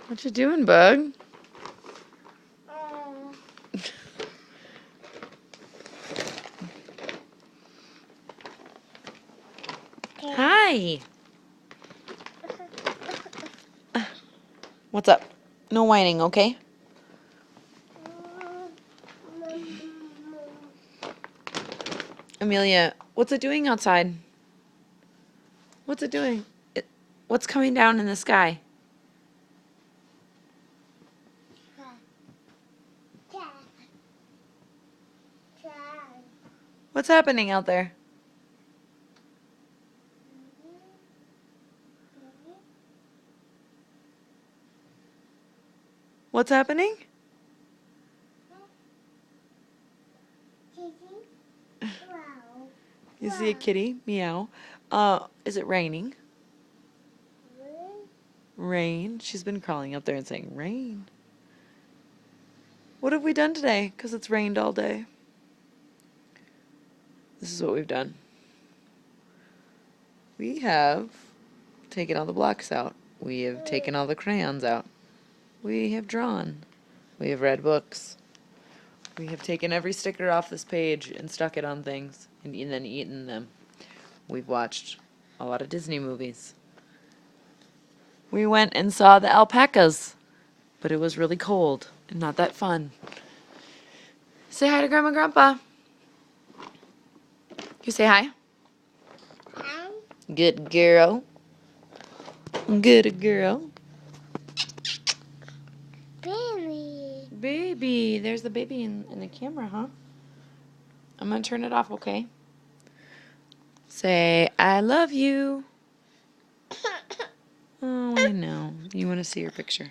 What you doing, bug? Hi. What's up? No whining, okay? Amelia, what's it doing outside? What's it doing? What's coming down in the sky? What's happening out there? What's happening? You see a kitty? Meow. Is it raining? Rain. She's been crawling up there and saying, rain. What have we done today? Because it's rained all day. This is what we've done. We have taken all the blocks out. We have taken all the crayons out. We have drawn. We have read books. We have taken every sticker off this page and stuck it on things and then eaten them. We've watched a lot of Disney movies. We went and saw the alpacas, but it was really cold and not that fun. Say hi to Grandma and Grandpa. You say hi? Hi. Good girl. Good girl. Baby. Baby. There's the baby in the camera, huh? I'm going to turn it off, okay? Say, I love you. Oh, I know. You want to see your picture.